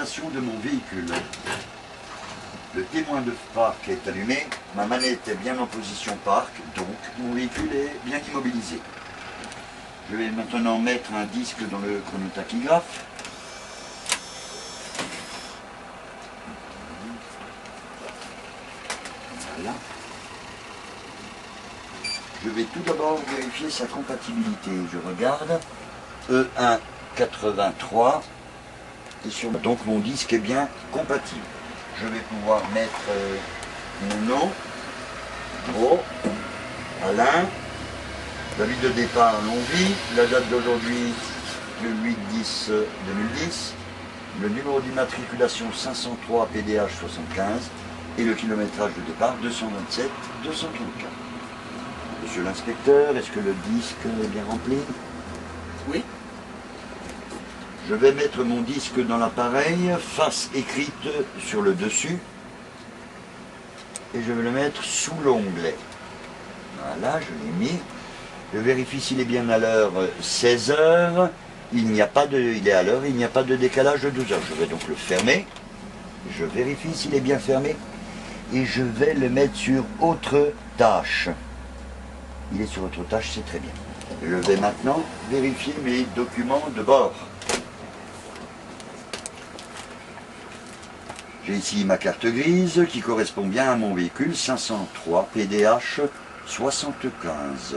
signalisation de mon véhicule. Le témoin de parc est allumé, ma manette est bien en position parc, donc mon véhicule est bien immobilisé. Je vais maintenant mettre un disque dans le chronotachygraphe. Voilà. Je vais tout d'abord vérifier sa compatibilité. Je regarde E1 83 et sur... donc mon disque est bien compatible. Je vais pouvoir mettre mon nom, Gros, Alain, l'avis de départ Longwy, la date d'aujourd'hui le 8-10-2010, le numéro d'immatriculation 503 PDH 75 et le kilométrage de départ 227 234. Monsieur l'inspecteur, est-ce que le disque est bien rempli? Oui. Je vais mettre mon disque dans l'appareil, face écrite sur le dessus, et je vais le mettre sous l'onglet. Voilà, je l'ai mis. Je vérifie s'il est bien à l'heure 16 h. Il est à l'heure, il n'y a pas de décalage de 12 heures. Je vais donc le fermer. Je vérifie s'il est bien fermé. Et je vais le mettre sur autre tâche. Il est sur autre tâche, c'est très bien. Je vais maintenant vérifier mes documents de bord. J'ai ici ma carte grise qui correspond bien à mon véhicule 503 PDH 75.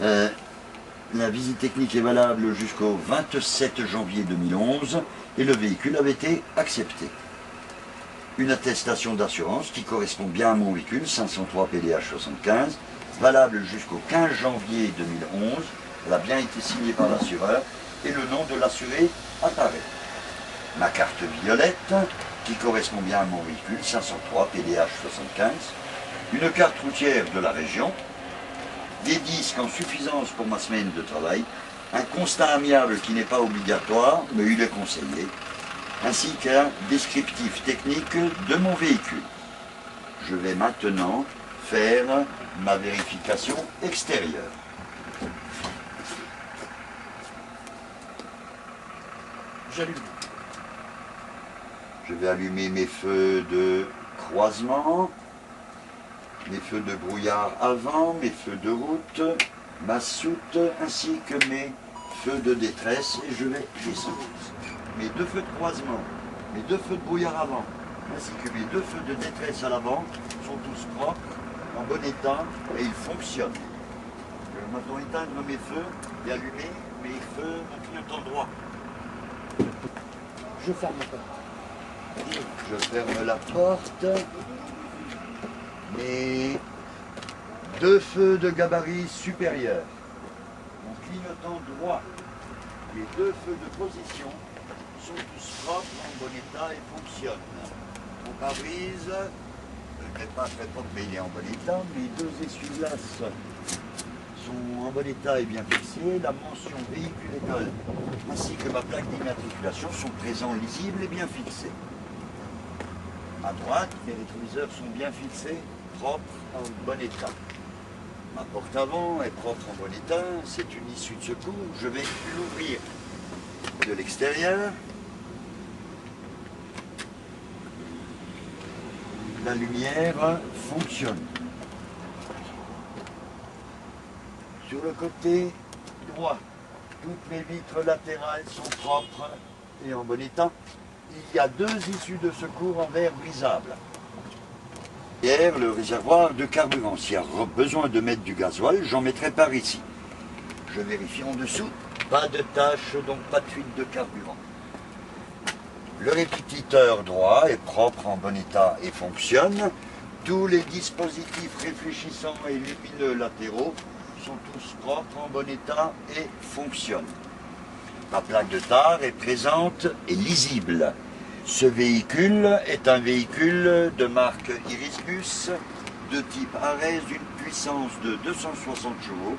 La visite technique est valable jusqu'au 27 janvier 2011 et le véhicule avait été accepté. Une attestation d'assurance qui correspond bien à mon véhicule 503 PDH 75, valable jusqu'au 15 janvier 2011. Elle a bien été signée par l'assureur et le nom de l'assuré apparaît. Ma carte violette qui correspond bien à mon véhicule 503 PDH 75, une carte routière de la région, des disques en suffisance pour ma semaine de travail, un constat amiable qui n'est pas obligatoire, mais il est conseillé, ainsi qu'un descriptif technique de mon véhicule. Je vais maintenant faire ma vérification extérieure. J'allume. Je vais allumer mes feux de croisement, mes feux de brouillard avant, mes feux de route, ma soute, ainsi que mes feux de détresse, et je vais descendre. Mes deux feux de croisement, mes deux feux de brouillard avant, ainsi que mes deux feux de détresse à l'avant sont tous propres, en bon état, et ils fonctionnent. Je vais maintenant éteindre mes feux et allumer mes feux en clignotant droit. Je ferme la porte. Je ferme la porte. Mes deux feux de gabarit supérieur. En clignotant droit, les deux feux de position sont tous propres, en bon état et fonctionnent. Mon pare-brise n'est pas très propre, mais il est en bon état. Mes deux essuie-glaces sont en bon état et bien fixés. La mention véhicule école ainsi que ma plaque d'immatriculation sont présents, lisibles et bien fixés. À droite, les rétroviseurs sont bien fixés, propres, en bon état. Ma porte avant est propre, en bon état. C'est une issue de secours. Je vais l'ouvrir de l'extérieur. La lumière fonctionne. Sur le côté droit, toutes les vitres latérales sont propres et en bon état. Il y a deux issues de secours en verre brisable. Derrière le réservoir de carburant, s'il y a besoin de mettre du gasoil, j'en mettrai par ici. Je vérifie en dessous, pas de tache, donc pas de fuite de carburant. Le répétiteur droit est propre, en bon état et fonctionne. Tous les dispositifs réfléchissants et lumineux latéraux sont tous propres, en bon état et fonctionnent. Ma plaque de tare est présente et lisible. Ce véhicule est un véhicule de marque Irisbus, de type Ares, d'une puissance de 260 chevaux,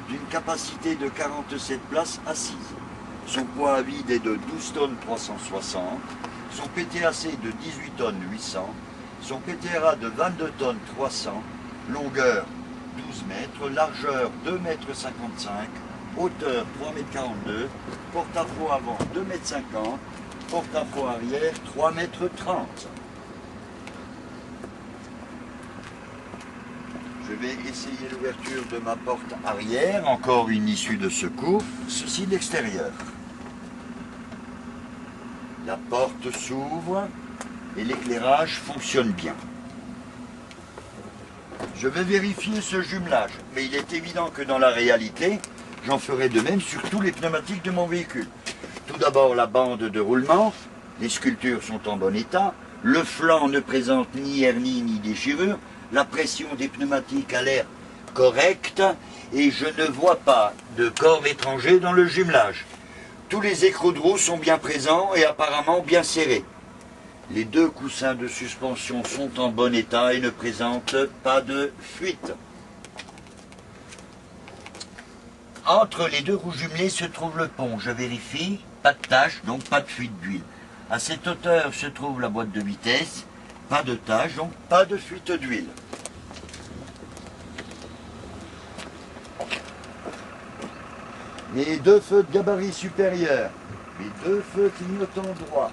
d'une capacité de 47 places assises. Son poids à vide est de 12 tonnes 360, son PTAC de 18 tonnes 800, son PTRA de 22 tonnes 300, longueur 12 mètres, largeur 2 mètres 55, hauteur 3 mètres 42, porte-à-faux avant 2 mètres 50, porte-à-faux arrière 3,30 m. Je vais essayer l'ouverture de ma porte arrière, encore une issue de secours, ceci de l'extérieur. La porte s'ouvre et l'éclairage fonctionne bien. Je vais vérifier ce jumelage, mais il est évident que dans la réalité, j'en ferai de même sur tous les pneumatiques de mon véhicule. Tout d'abord la bande de roulement, les sculptures sont en bon état, le flanc ne présente ni hernie ni déchirure, la pression des pneumatiques a l'air correcte et je ne vois pas de corps étranger dans le jumelage. Tous les écrous de roue sont bien présents et apparemment bien serrés. Les deux coussins de suspension sont en bon état et ne présentent pas de fuite. Entre les deux roues jumelées se trouve le pont. Je vérifie, pas de tache, donc pas de fuite d'huile. À cette hauteur se trouve la boîte de vitesse, pas de tache, donc pas de fuite d'huile. Les deux feux de gabarit supérieur, les deux feux clignotants droit,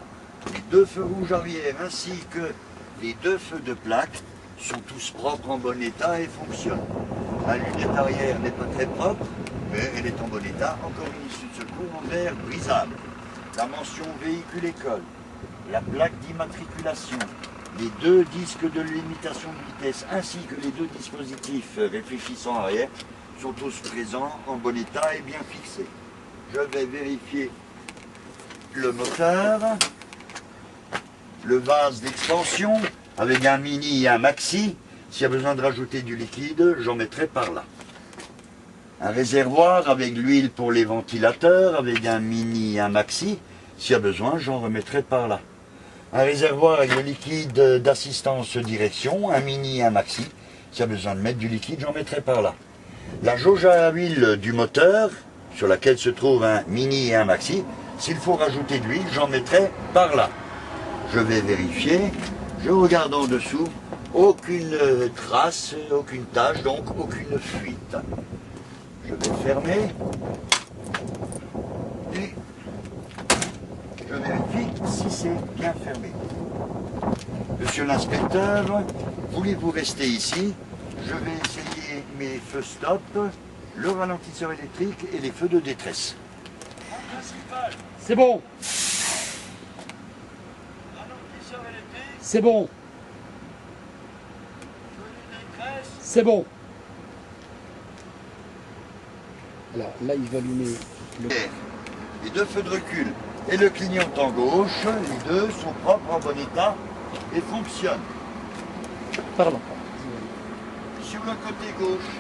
les deux feux rouges arrière ainsi que les deux feux de plaque sont tous propres en bon état et fonctionnent. La lunette arrière n'est pas très propre, mais elle est en bon état. Encore une issue de secours en verre brisable. La mention véhicule école, la plaque d'immatriculation, les deux disques de limitation de vitesse ainsi que les deux dispositifs réfléchissants arrière sont tous présents en bon état et bien fixés. Je vais vérifier le moteur, le vase d'expansion avec un mini et un maxi. S'il y a besoin de rajouter du liquide, j'en mettrai par là. Un réservoir avec l'huile pour les ventilateurs avec un mini et un maxi. S'il y a besoin, j'en remettrai par là. Un réservoir avec le liquide d'assistance direction, un mini et un maxi. S'il y a besoin de mettre du liquide, j'en mettrai par là. La jauge à huile du moteur, sur laquelle se trouve un mini et un maxi, s'il faut rajouter de l'huile, j'en mettrai par là. Je vais vérifier, je regarde en dessous, aucune trace, aucune tache, donc aucune fuite. Je vais fermer et je vérifie si c'est bien fermé. Monsieur l'inspecteur, voulez-vous rester ici? Je vais essayer mes feux stop, le ralentisseur électrique et les feux de détresse. C'est bon. Ralentisseur électrique, C'est bon. feu de détresse. C'est bon. Alors là, il va allumer le... Les deux feux de recul et le clignotant gauche, les deux sont propres en bon état et fonctionnent. Pardon. Sur le côté gauche,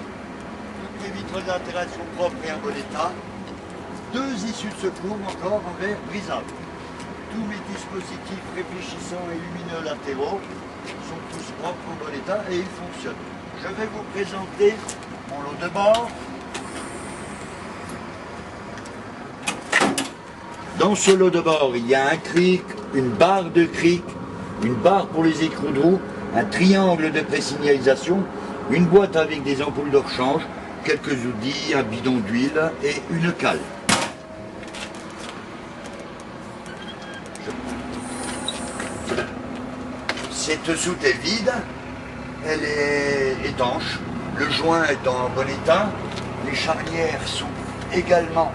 toutes les vitres latérales sont propres et en bon état. Deux issues de secours encore en verre brisable. Tous mes dispositifs réfléchissants et lumineux latéraux sont tous propres en bon état et ils fonctionnent. Je vais vous présenter mon lot de bord. Dans ce lot de bord, il y a un cric, une barre de cric, une barre pour les écrous de roue, un triangle de présignalisation, une boîte avec des ampoules de rechange, quelques outils, un bidon d'huile et une cale. Cette soute est vide, elle est étanche, le joint est en bon état, les charnières sont également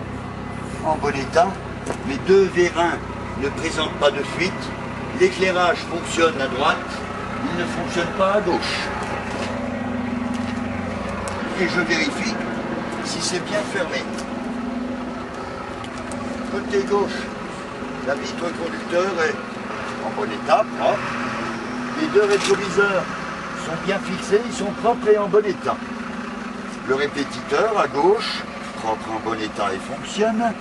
en bon état, mes deux vérins ne présentent pas de fuite, l'éclairage fonctionne à droite, il ne fonctionne pas à gauche. Et je vérifie si c'est bien fermé. Côté gauche, la vitre conducteur est en bon état, propre. Les deux rétroviseurs sont bien fixés, ils sont propres et en bon état. Le répétiteur à gauche, propre en bon état et fonctionne.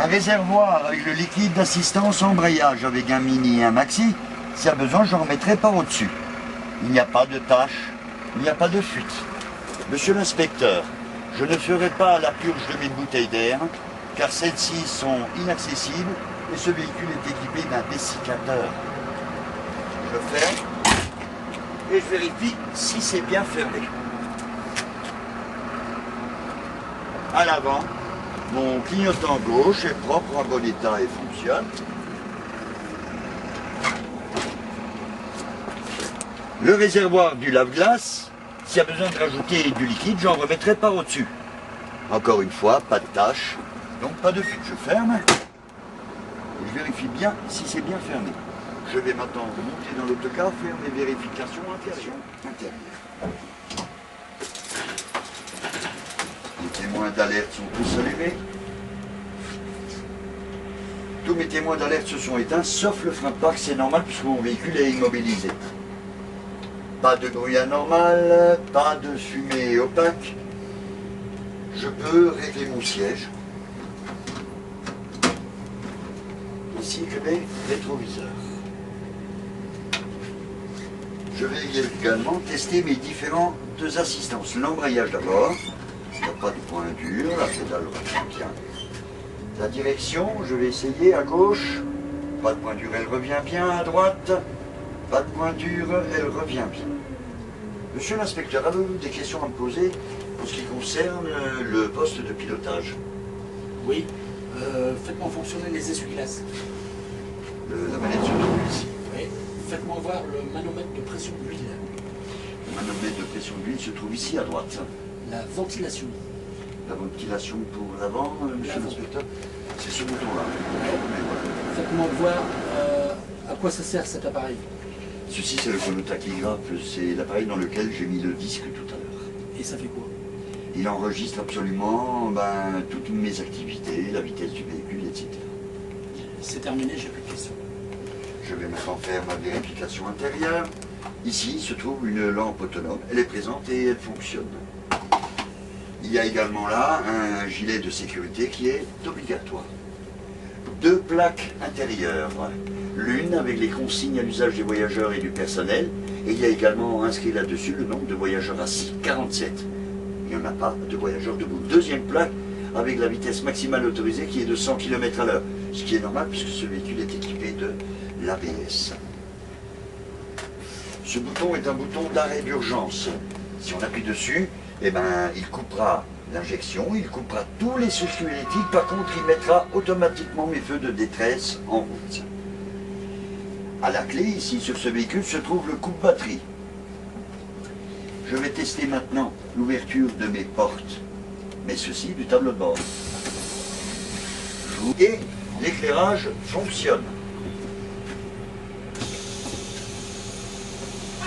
Un réservoir avec le liquide d'assistance embrayage avec un mini et un maxi. S'il y a besoin, j'en remettrai par au-dessus. Il n'y a pas de tache, il n'y a pas de fuite. Monsieur l'inspecteur, je ne ferai pas la purge de mes bouteilles d'air, car celles-ci sont inaccessibles et ce véhicule est équipé d'un dessiccateur. Je ferme et je vérifie si c'est bien fermé. À l'avant, Mon clignotant gauche est propre, en bon état et fonctionne. Le réservoir du lave-glace, s'il y a besoin de rajouter du liquide, j'en remettrai par au-dessus. Encore une fois, pas de tâche, donc pas de fuite. Je ferme et je vérifie bien si c'est bien fermé. Je vais maintenant monter dans l'autocar, faire mes vérifications intérieures. Les témoins d'alerte sont tous allumés. Tous mes témoins d'alerte se sont éteints, sauf le frein de parc, c'est normal puisque mon véhicule est immobilisé. Pas de bruit anormal, pas de fumée opaque. Je peux régler mon siège. Ici, je mets rétroviseur. Je vais également tester mes différentes assistances. L'embrayage d'abord. Il n'y a pas de point dur, la pédale retient bien. La direction, je vais essayer à gauche. Pas de point dur, elle revient bien. À droite, pas de point dur, elle revient bien. Monsieur l'inspecteur, avez-vous des questions à me poser en ce qui concerne le poste de pilotage? Oui. Faites-moi fonctionner les essuie-glaces. La manette se trouve ici. Oui. Faites-moi voir le manomètre de pression d'huile. Le manomètre de pression d'huile se trouve ici à droite. La ventilation. La ventilation pour l'avant, monsieur l'inspecteur, c'est ce bouton-là. Faites-moi voir à quoi ça sert cet appareil. Ceci, c'est le chronotachygraphe, c'est l'appareil dans lequel j'ai mis le disque tout à l'heure. Et ça fait quoi? Il enregistre absolument toutes mes activités, la vitesse du véhicule, etc. C'est terminé, j'ai plus de questions. Je vais maintenant faire ma vérification intérieure. Ici se trouve une lampe autonome. Elle est présente et elle fonctionne. Il y a également là un gilet de sécurité qui est obligatoire. 2 plaques intérieures. L'une avec les consignes à l'usage des voyageurs et du personnel. Et il y a également inscrit là-dessus le nombre de voyageurs assis, 47. Il n'y en a pas de voyageurs debout. Deuxième plaque avec la vitesse maximale autorisée qui est de 100 km/h. Ce qui est normal puisque ce véhicule est équipé de l'ABS. Ce bouton est un bouton d'arrêt d'urgence. Si on appuie dessus, il coupera l'injection, il coupera tous les circuits électriques. Par contre, il mettra automatiquement mes feux de détresse en route. À la clé, ici, sur ce véhicule, se trouve le coupe-batterie. Je vais tester maintenant l'ouverture de mes portes, mais ceci du tableau de bord. Et l'éclairage fonctionne.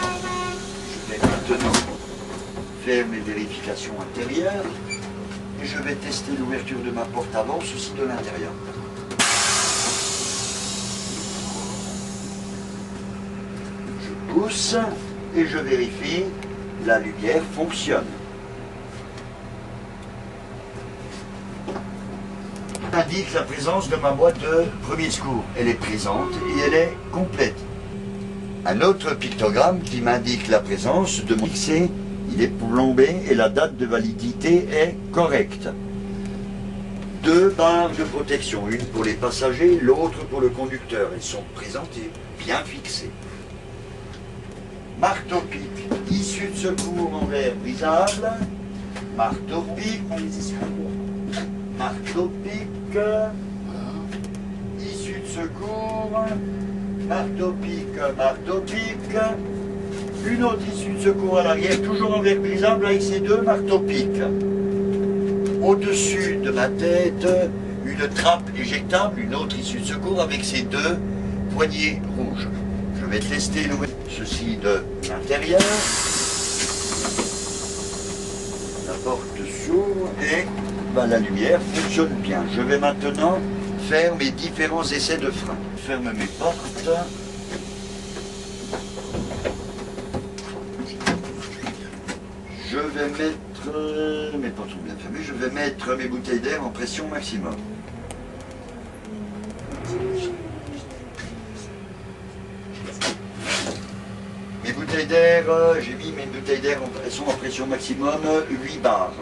Je vais maintenant faire mes vérifications intérieures et je vais tester l'ouverture de ma porte avant, ceci de l'intérieur. Je pousse et je vérifie, la lumière fonctionne. Indique la présence de ma boîte de premier secours. Elle est présente et elle est complète. Un autre pictogramme qui m'indique la présence de mon fixé, il est plombé et la date de validité est correcte. 2 barres de protection, une pour les passagers, l'autre pour le conducteur. Elles sont présentes et bien fixées. Marteau-pic, issue de secours en verre brisable. Marteau-pic, marteau-pic, issue de secours, marteau-pic, marteau-pic. Une autre issue de secours à l'arrière, toujours en verre brisable avec ces 2 marteaux-pics. Au-dessus de ma tête, une trappe éjectable, une autre issue de secours avec ces 2 poignées rouges. Je vais tester ceci de l'intérieur. La porte s'ouvre et la lumière fonctionne bien. Je vais maintenant faire mes différents essais de frein. Je ferme mes portes. Je vais mettre, mes portes sont bien fermées, je vais mettre mes bouteilles d'air en pression maximum. Mes bouteilles d'air, j'ai mis mes bouteilles d'air, elles sont en pression maximum 8 bars.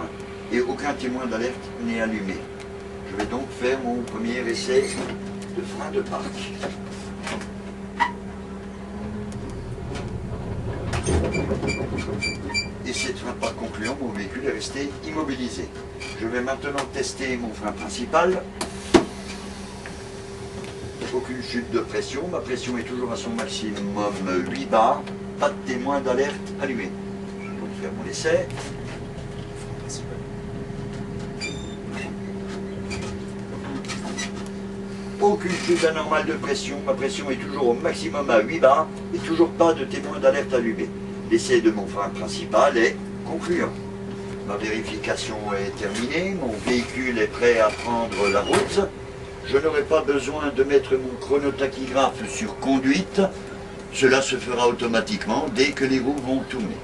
Et aucun témoin d'alerte n'est allumé. Je vais donc faire mon premier essai de frein de parc. l'essai de frein pas concluant, mon véhicule est resté immobilisé. Je vais maintenant tester mon frein principal. Aucune chute de pression, ma pression est toujours à son maximum 8 bars, pas de témoin d'alerte allumé. Je vais donc faire mon essai. Aucune chute anormale de pression, ma pression est toujours au maximum à 8 bars et toujours pas de témoin d'alerte allumé. L'essai de mon frein principal est concluant. Ma vérification est terminée, mon véhicule est prêt à prendre la route. Je n'aurai pas besoin de mettre mon chronotachygraphe sur conduite. Cela se fera automatiquement dès que les roues vont tourner.